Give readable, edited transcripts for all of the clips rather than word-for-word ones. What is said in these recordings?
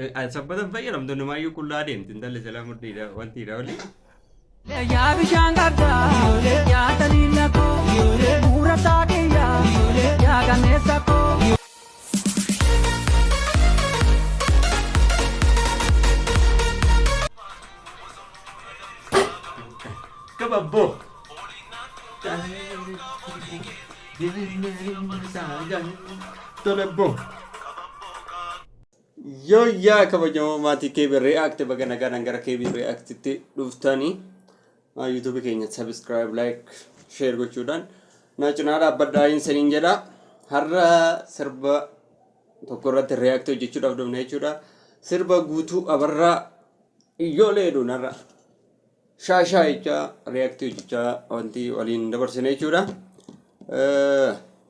sabbatan fayyadamtu namaayyuu qullaa deemti intalli silaa mudhiidha wantiidha wali. yaa bishaan gargaa yaa taliila koo buura taakiyyaa yaa gameessa koo. Kababbo. Tolebbo. Yoo yaa kabajamoo maatii KB React baga nagaan gara KB Reactitti dhuftanii YouTube keenya subscribe like share gochuudhaan na cinaa dhaabbadhaa isiniin jedha. Har'a sirba tokko irratti react hojjechuudhaaf dhufne jechuudha. Sirba guutuu abarraa iyyooleedhuun har'a shaashaa jecha react hojjechaa wanti waliin dabarsine jechuudha.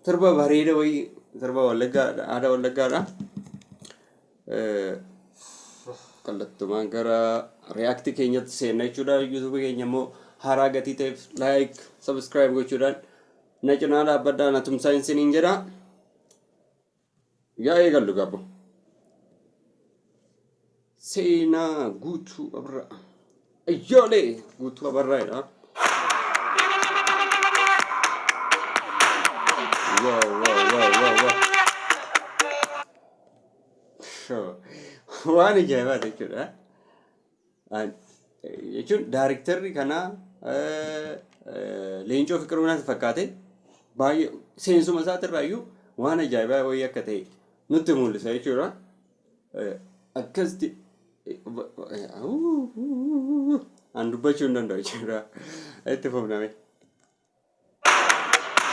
Sirba bareeda wayii sirba Wallaggaadha aadaa Wallaggaadha. Kallattumaan gara react keenyatti seenna jechuudha. YouTube keenya immoo haaraa gatii ta'eef like subscribe gochuudhaan na cinaa dhaabbadhaa na tumsaa isiniin jedha. Yaa eegallu gabbo. Seenaa guutuu abarraa iyyoolee guutuu abarraadha. Wow. Waan ajaa'ibaadha jechuudha. Jechuun daarektarri kanaa Leencoo Fiqiruu natti fakkaate baay'ee seensuma isaatirraayyuu waan ajaa'ibaa wayii akka ta'e nutti mul'isa jechuudha. Akkasitti an dubbachuu hin danda'u jechuudha. Itti fufname.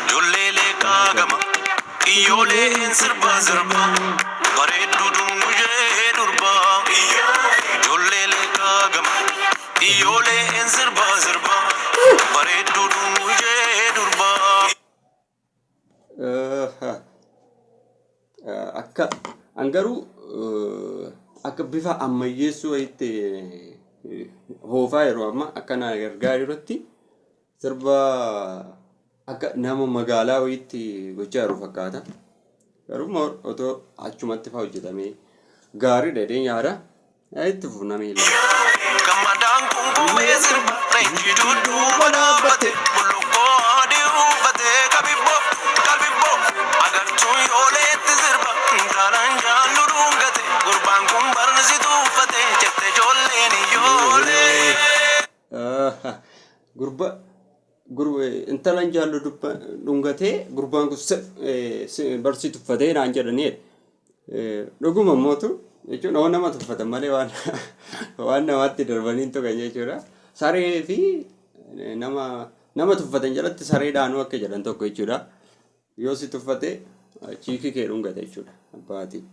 Ijoollee kaagama iyyooleen sirba sirba bareedduu dungujee durba ijoollee kaagama iyyooleen sirba sirba bareedduu dungujee durba. Akka angaruu akka bifa ammayyeessuu wayitti hoofaa yeroo amma akkana gargaaru irratti sirba akka nama magaalaa wayitti gochaa jiru fakkaata. Garuu otoo achumatti fa'aa hojjetamee gaarii dheedhee nyaara itti fufnamee Gammadaan kunkummee sirba reenjii dudduuba dhaabbate bullukkoo adii uffatee qabibboo agartuun yooleetti sirba intalaan jaallu dhungate gurbaan kun barsitu uffate jette ijoolleen iyyoolee. Intalaan jaallu dhungatee gurbaan kun barsitu uffatee naan jedhanii dhuguma mootu jechuun waan nama tuffatan malee waan namatti darbanii hin tuqan jechuudha. Saree fi nama tuffatan jalatti saree dhaanuu akka jedhan tokko jechuudha. Yoo si tuffate chiikii kee dhungate jechuudha. Abbaatii.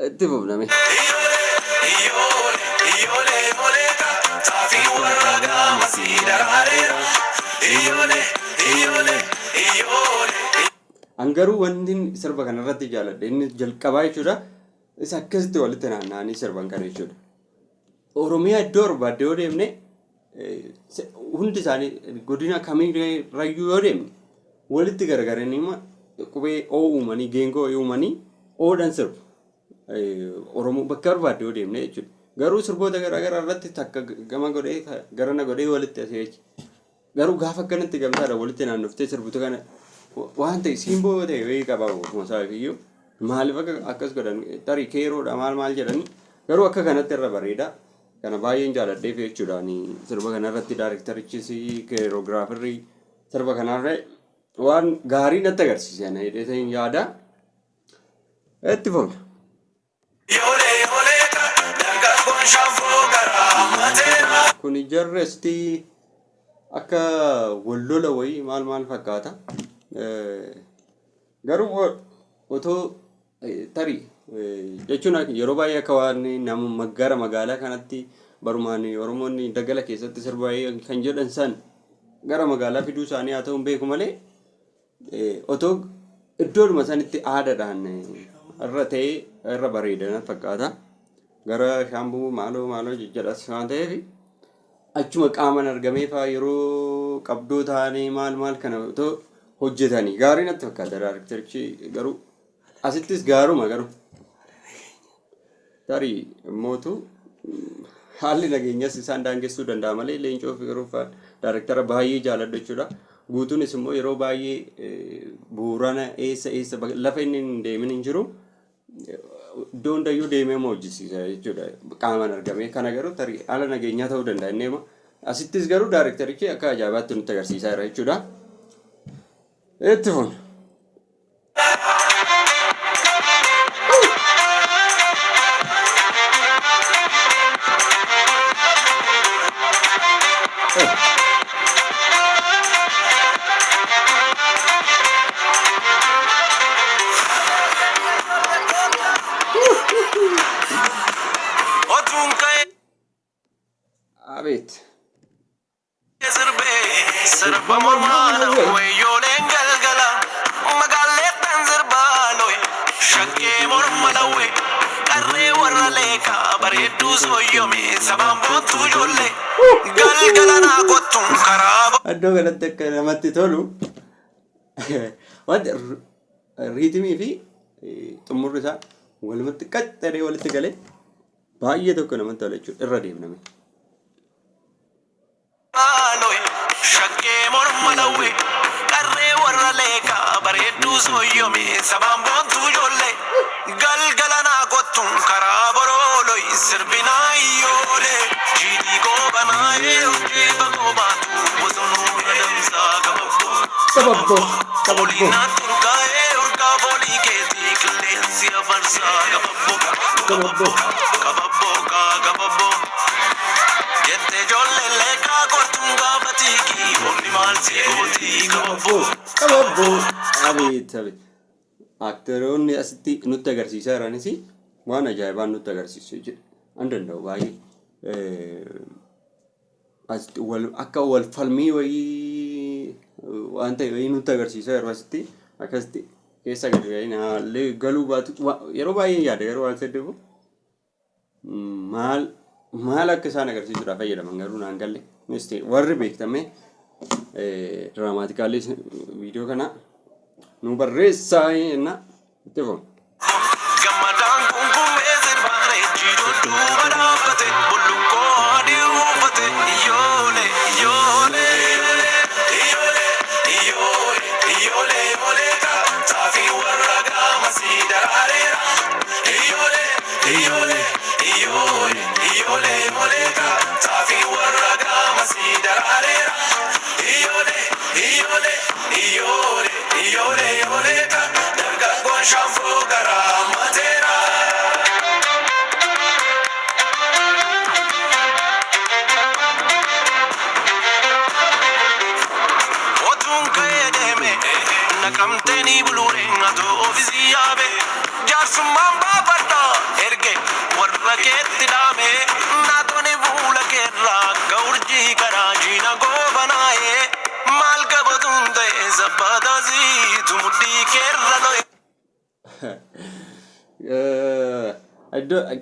Itti fufname. Angaruu wanti sirba kanarratti jaaladhe inni jalqabaa jechuudha. Isa akkasitti walitti naanna'anii sirban kana jechuudha. Oromiyaa iddoo barbaadde yoo deemne hundi isaanii godina kamiirayyuu yoo deemne walitti garagaranii qubee oo uumanii geengoo uumanii oodhan sirbu. Oromoo bakka barbaadde yoo deemne jechuudha. Garuu sirboota garaagaraa irratti takka gama godhee garana godhee walitti asii jechi. Garuu gaafa akkanatti gamtaadha walitti naannoftee sirbutu kana waan ta'e simboo ta'e wayii qaba moosaaf iyyuu maaliif akkas godhan tarii keeroodha maal jedhanii garuu akka kanatti irra bareeda. Kana baay'een jaaladheef jechuudha. Sirba kanarratti daarektarichis keeroogiraafirri sirba kanarra waan gaarii natti agarsiisan hidheetiin yaada. Itti fufna. Kun jarresti akka wallola wayii maal fakkaata. Garuu otoo tarii jechuun yeroo baay'ee akka waan nama gara magaalaa kanatti barumaan Oromoonni dagala keessatti sirba kan jedhan san gara magaalaa fiduu isaanii haa ta'u hin beeku malee otoo iddoodhuma sanitti aadaadhaan irra ta'ee irra bareedan fakkaata. Gara shaambuu maaloo jedhas waan ta'eef achuma qaaman argamee fa'aa yeroo qabdoo ta'anii maal kana otoo hojjetanii gaarii natti fakkaata. Daarektarichi garuu asittis gaaruma garuu tarii mootu haalli nageenyas isaan daangessuu danda'a malee leencoo fi garuu daayirektara baay'ee jaaladha jechuudha. Guutuunis immoo yeroo baay'ee bu'uurana eessa lafa inni hin deemin hin jiru iddoo hundayyuu deemee hojjisiisa jechuudha qaamaan argamee. Kana garuu tarii haala nageenyaa ta'uu danda'a inni immoo asittis garuu daayirektarichi akka ajaa'ibaatti nutti agarsiisaa jira jechuudha. Itti fuun. Abet. Serba mormana wayyooleen galgala magaalleettan sirbaalooy shakkee mormala way qarree warra leekaa bareedduu sooyyome sabaan boontuu ijoollee galgala naa kottuun karaa Iddoo kanatti akka namatti tolu wanti riitimii fi xumurri isaa walumatti qaxxaree walitti galee baay'ee tokko namatti tola jechuudha irra deemname. shakkee mormala way qarree warra leekaa bareedduu sooyyome sabaan boontuu ijoollee galgala naa kottuun karaa boroolooy sirbinaa iyyoolee jiidhii goobanaayee hojii bagoobaatu bosonuu gadamsaa Kababboo. Oliinaa turgaa'ee urgaa foolii keetii qilleensi afarsaa kababboo jette ijoolleen leekaa kortuun gaafatiikii humni maal si gootii kababboo. Abet. Aktoroonni asitti nutti agarsiisaa jiranis waan ajaa'ibaan nutti agarsiisu jedha. An danda'u baay'ee akka wal falmii wayii waan ta'e wayii nutti agarsiisaa jiru asitti akkasitti keessa gadi galuu baatu yeroo baay'ee yaada garuu waan seddeefu maal akka isaan agarsiisuudhaaf fayyadaman garuu naan galle warri beektame diraamaatikaallee viidiyoo kana nu barreessaa jenna itti fuun. Gammadaan kunkummee sirbaaree jiidhuu duuba dhaabbate bullukkoo adii uffate iyyoolee saafii warra gaamasii daraareera iyyoolee saafii warra gaamasii daraareera iyyoolee dargaggoon shaanfoo garaa mateera. Otuun ka'ee deeme naqamteenii buluureen atoo ofiisii yaabe jaarsummaan baafadha erge warra keetti dhaame naatonni fuula keerraa akka urjii karaa jiina goobanaa'ee maal qabatuun ta'e sabbataasiitu mudhii keerra lo'e.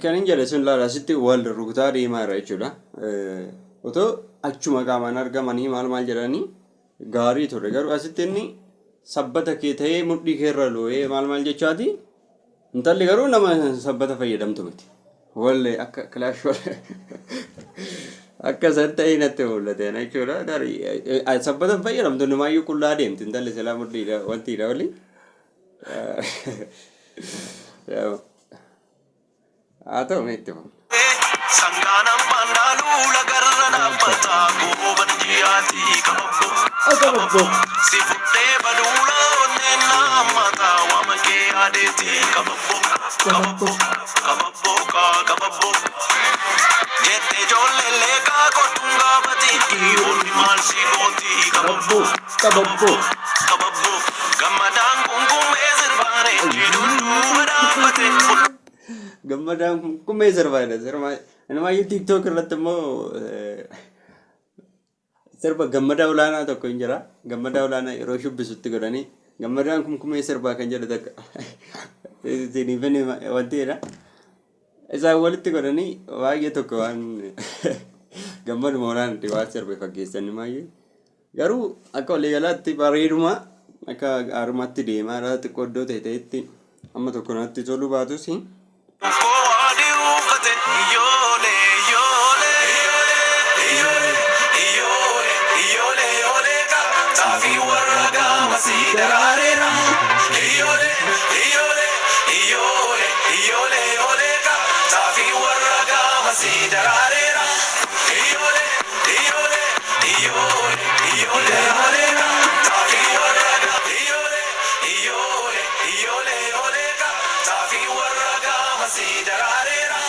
Kan hin jedhe sun laala asitti wal rukutaa deemaa jira jechuudha. Otoo achuma qaamaan argamanii maal jedhanii gaarii ture garuu asitti inni sabbata kee ta'ee mudhii keerra lo'ee maal jechaati intalli garuu nama sabbata fayyadamtu miti. Wallee akka kilaash akka san ta'ee natti mul'ate jechuudha. Sabbata fayyadamtu namaayyuu qullaa deemti intalli silaa mudhiidha wantiidha waliin. Haa ta'u meetti fuun. Sangaanaan baandaaluu lagarra dhaabbataa gooban jiyaatii kababboo si fuudhee baduula onneen naammataa waama kee adeetii kababboo jettee ijoolleen leekaa kortuun gaafatiitii onni maal si gootii kababboo gammadaan kunkummee sirbaaree jiidhuun duuba dhaabbate. Gammadaan kunkummee sirbaadha. Namaayyuu TikTok irratti immoo sirba gammadaa olaanaa tokko hin jira. Gammadaa olaanaa yeroo shubbisutti godhanii gammadaan kunkummee sirbaa kan jedhu takka isiniifin wantiidha. Isaan walitti godhanii baay'ee tokko waan gammaduma olaanaatti waan sirbe fakkeessanii maayyee. Garuu akka waliigalaatti bareeduma akka aarumaatti deemaa xiqqoo iddoo ta'etti amma tokko natti tolu baatus Fuadi ufate yole yole yole yole yole yole ka tafi waraga masidararera yole yole yole yole yole ka tafi waraga masidararera yole yole yole yole yole ka tafi waraga yole yole yole yole ka tafi waraga masidararera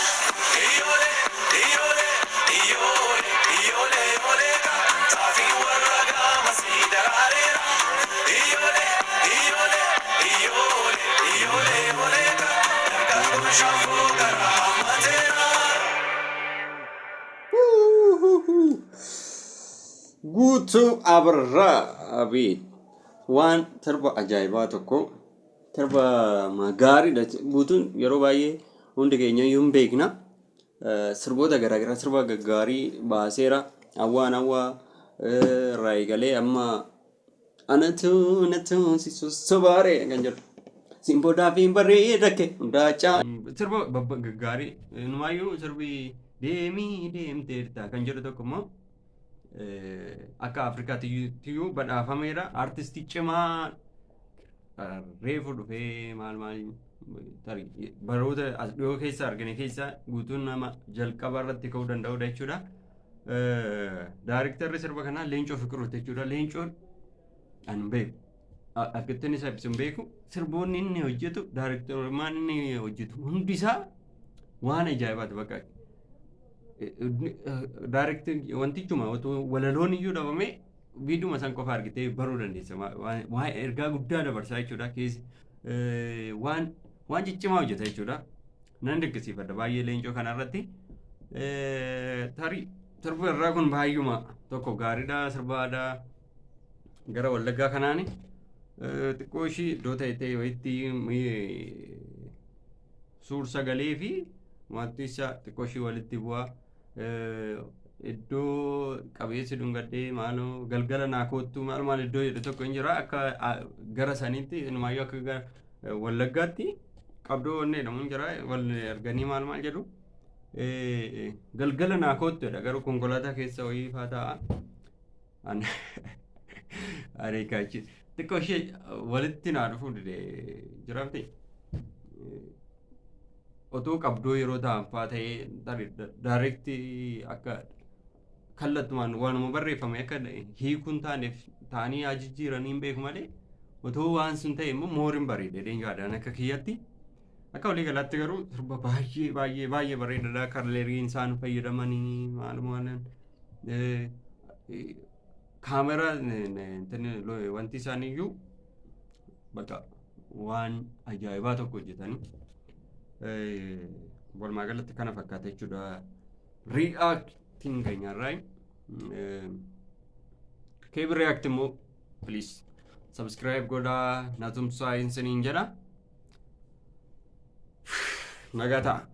yole yole yole yole yole ka tafi waraga masidararera yole yole yole yole yole ka daga shafu karamatera guutuu abarraa abii waan tarba ajaa'ibaa tokko tarba magaariidha. Guutuun yeroo baay'ee hundi keenya iyyuu hin beekna. Sirboota garaagaraa sirba gaggaarii baaseera. Hawwaa irraa eegalee amma anatu si sosobaare kan jedhu. Simboodaa fi bareeda kee hundaa caa. Sirba gaggaarii numaayyuu sirbi deemii deemteerta kan jedhu tokko immoo akka Afrikaatiyyuu badhaafameera. Artistii cimaa reefu dhufee maal tarii baroota as dhiyoo keessa argine keessa guutuun nama jalqaba irratti ka'uu danda'udha jechuudha. Daarektarri sirba kanaa Leencoo Fiqiruuti jechuudha. Leencoon an beeku akkattiin isa ibsu hin beeku. Sirboonni inni hojjetu daarektarummaan inni hojjetu hundi isaa waan ajaa'ibaati bakka. Daarektii wantichuma walaloon iyyuu dhabamee viidiyuma san qofa argitee baruu dandeessa. Waan ergaa guddaa dabarsaa jechuudha. Keessi waan ciccimaa hojjeta jechuudha. Nan dinqisiifadha baay'ee Leencoo kanarratti. Tarii sirbi irraa kun baay'uma tokko gaariidha. Sirba aadaa gara Wallaggaa kanaani xiqqoo ishii iddoo ta'e wayitti suur sagalee fi wanti isaa xiqqoo ishii walitti bu'aa. Iddoo qabeessi dhungadhee maaloo galgala naa koottu maal iddoo jedhu tokko hin jira. Akka gara saniitti inumaayyuu akka Wallaggaatti qabdoo onnee jedhamu hin jira. Wal arganii maal jedhu galgala naa koottu jedha. Garuu konkolaataa keessa wayii faa ta'a. Areekaachi xiqqoo ishee walitti naa dhufuu jiraafte. Otoo qabdoo yeroo ta'anfaa ta'ee daarektii akka kallattumaan waanuma barreeffame akka hiikuun taaneef ta'anii haa jijjiiranii hin beeku malee otoo waan sun ta'e immoo mooriin bareedee yaadaan akka kiyyatti. Akka walii galaatti garuu sirba baay'ee bareedaadha. Karleeriin isaan fayyadamanii maalumaan kaameraa wanti isaaniiyyuu bakka waan ajaa'ibaa tokko hojjetanii. Walumaa galatti kana fakkaata jechuudha. Reacting keenyarraa keebi react immoo please subscribe godhaa na tumsaa isiniin jedha. Nagaa ta'a.